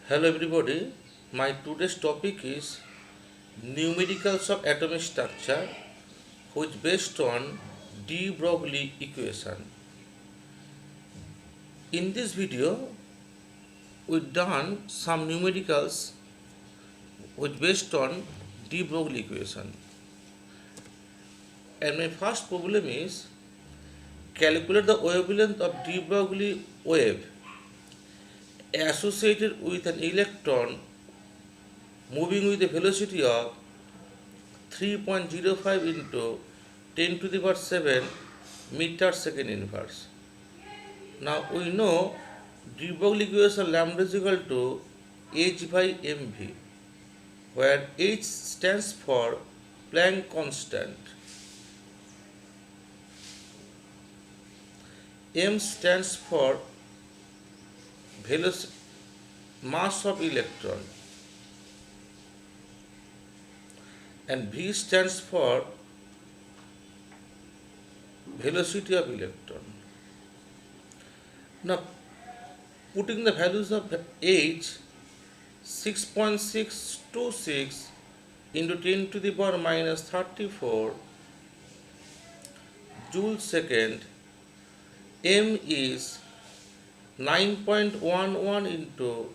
Hello everybody, my today's topic is numericals of atomic structure which based on de Broglie equation. In this video, we done some numericals which based on de Broglie equation. And my first problem is calculate the wavelength of de Broglie wave associated with an electron moving with a velocity of 3.05 into 10 to the power 7 meter second inverse. Now we know de Broglie equation lambda is equal to h by mv, where h stands for Planck constant, m stands for velocity, mass of electron, and v stands for velocity of electron. Now putting the values of h 6.626 into 10 to the power minus 34 joule second, m is 9.11 into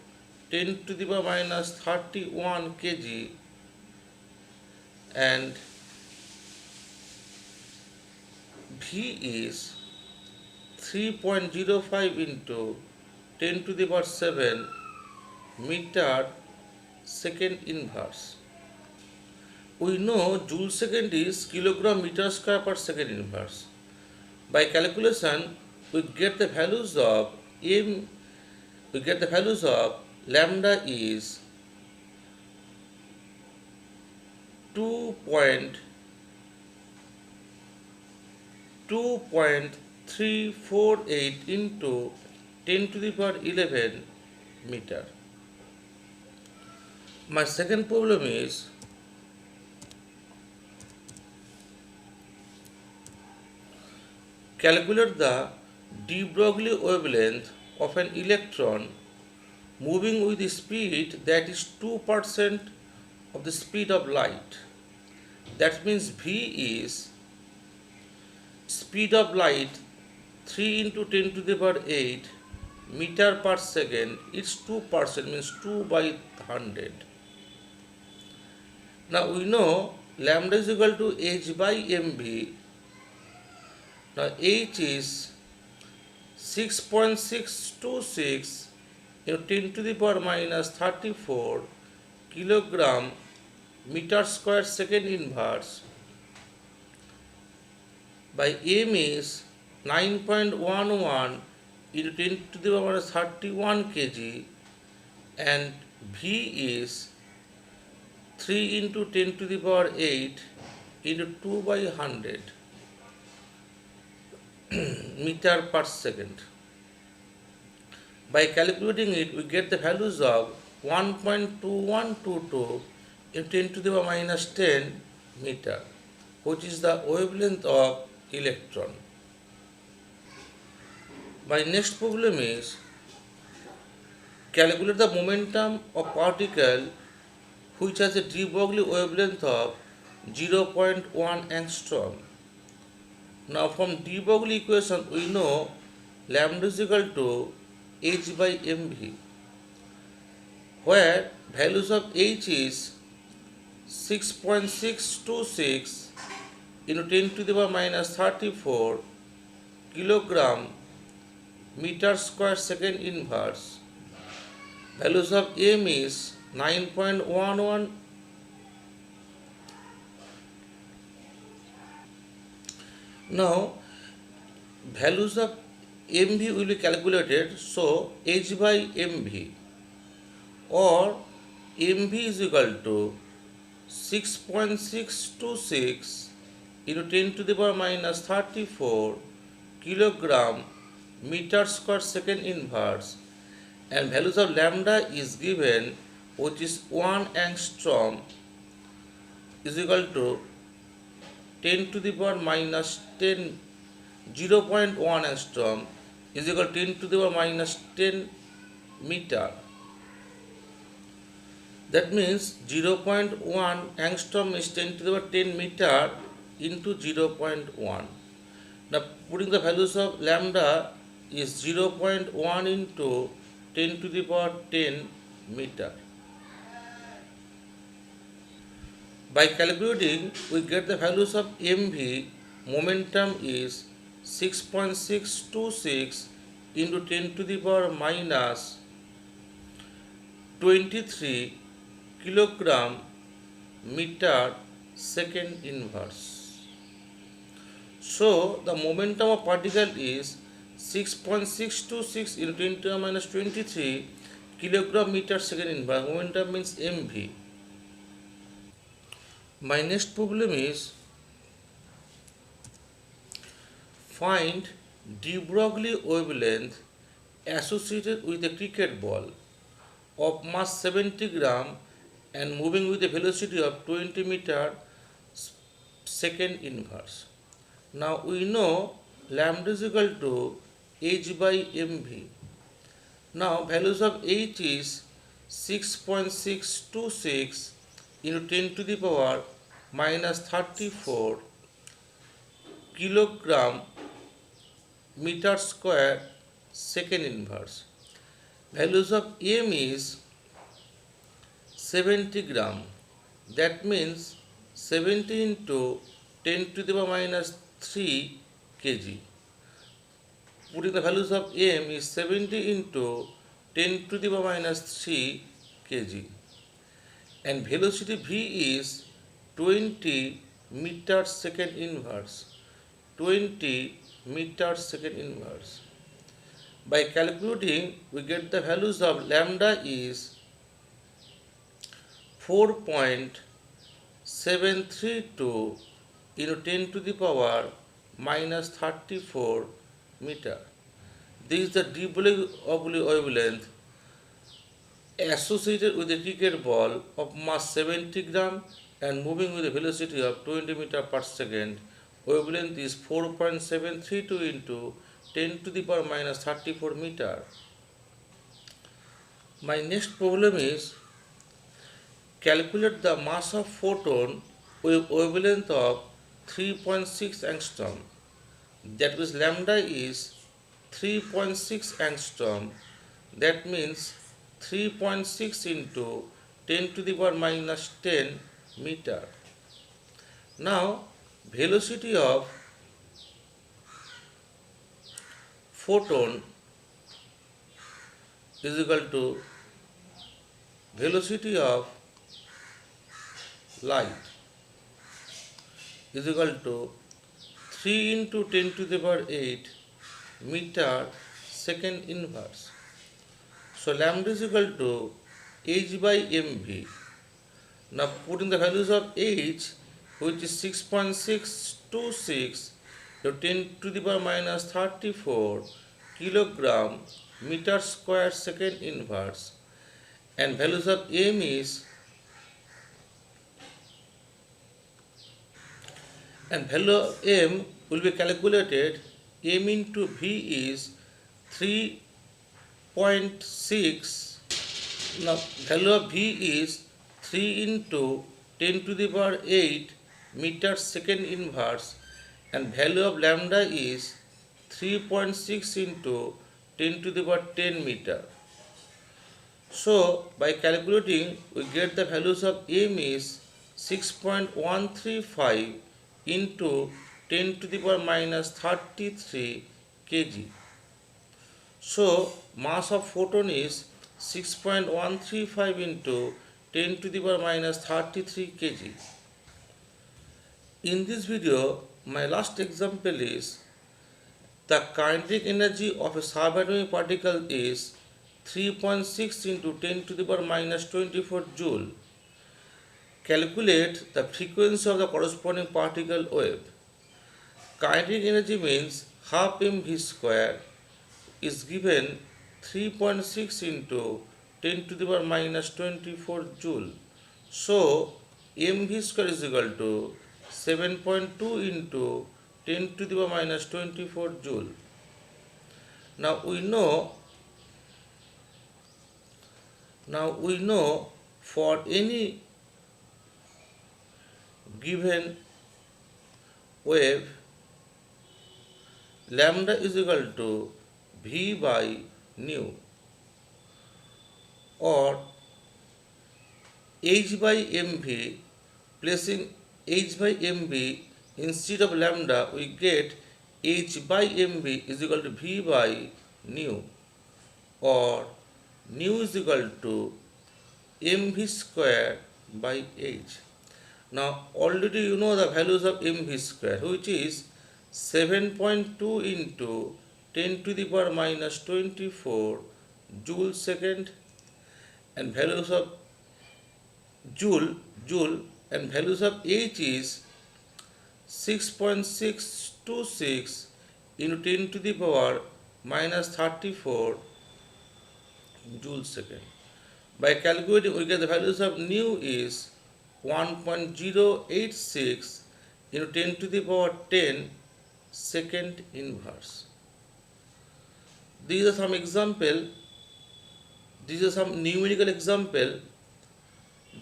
10 to the power minus 31 kg, and v is 3.05 into 10 to the power 7 meter second inverse. We know joule second is kilogram meter square per second inverse. By calculation, we get the values of lambda is 2.348 into 10 to the power 11 meter. My second problem is calculate the de Broglie wavelength of an electron moving with the speed that is 2% of the speed of light. That means v is speed of light 3 into 10 to the power 8 meter per second. It's 2%, means 2 by 100. Now we know lambda is equal to h by mv. Now h is 6.626 into 10 to the power minus 34 kilogram meter square second inverse, by m is 9.11 into 10 to the power minus 31 kg, and v is 3 into 10 to the power 8 into 2 by 100 meter per second. By calculating it, we get the values of 1.2122 into 10 to the power minus 10 meter, which is the wavelength of electron. My next problem is calculate the momentum of particle which has a de Broglie wavelength of 0.1 angstrom. Now from de Broglie equation we know lambda is equal to h by mv, where values of h is 6.626 into 10 to the power minus 34 kilogram meter square second inverse. Values of m is 9.11. Now values of mv will be calculated, so h by mv, or mv is equal to 6.626 into 10 to the power minus 34 kilogram meter square second inverse, and values of lambda is given, which is 1 angstrom is equal to 10 to the power minus 10, 0.1 angstrom is equal to 10 to the power minus 10 meter. That means 0.1 angstrom is 10 to the power 10 meter into 0.1. Now putting the values of lambda is 0.1 into 10 to the power 10 meter. By calculating, we get the values of mv. Momentum is 6.626 into 10 to the power minus 23 kilogram meter second inverse. So the momentum of particle is 6.626 into 10 to the power minus 23 kilogram meter second inverse. Momentum means mv. My next problem is find de Broglie wavelength associated with a cricket ball of mass 70 gram and moving with a velocity of 20 meter second inverse. Now we know lambda is equal to h by mv. Now values of h is 6.626 into 10 to the power minus 34 kilogram meter square second inverse. Values of m is 70 gram. That means 70 into 10 to the power minus 3 kg. Putting the values of m is 70 into 10 to the power minus 3 kg. And velocity v is 20 meters second inverse. 20 meters second inverse. By calculating, we get the values of lambda is 4.732 into 10 to the power minus 34 meter. This is the de Broglie wavelength associated with a cricket ball of mass 70 gram and moving with a velocity of 20 meter per second. Wavelength is 4.732 into 10 to the power minus 34 meter. My next problem is calculate the mass of photon with wavelength of 3.6 angstrom. That means lambda is 3.6 angstrom. That means 3.6 into 10 to the power minus 10 meter. Now velocity of photon is equal to velocity of light is equal to 3 into 10 to the power 8 meter second inverse. So lambda is equal to h by mv. Now putting the values of h, which is 6.626 to 10 to the power minus 34 kilogram meter square second inverse, and values of m is and value of m will be calculated. M into v is 3.6. Now value of v is 3 into 10 to the power 8 meter second inverse, and value of lambda is 3.6 into 10 to the power 10 meter. So by calculating, we get the values of m is 6.135 into 10 to the power minus 33 kg. So mass of photon is 6.135 into 10 to the power minus 33 kg. In this video, my last example is the kinetic energy of a subatomic particle is 3.6 into 10 to the power minus 24 joule. Calculate the frequency of the corresponding particle wave. Kinetic energy means half mv square is given 3.6 into 10 to the power minus 24 joule. So mv square is equal to 7.2 into 10 to the power minus 24 joule. Now we know for any given wave, lambda is equal to v by nu, or h by mv. Placing h by mv instead of lambda, we get h by mv is equal to v by nu, or nu is equal to mv square by h. Now already you know the values of mv square, which is 7.2 into 10 to the power minus 24 joule second, and values of joule and values of h is 6.626 into 10 to the power minus 34 joule second. By calculating, we get the values of nu is 1.086 into 10 to the power 10 second inverse. These are some example. These are some numerical example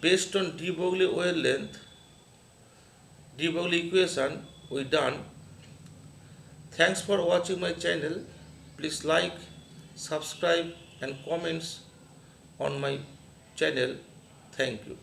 based on de Broglie wavelength, de Broglie equation we done. Thanks for watching my channel. Please like, subscribe and comments on my channel. Thank you.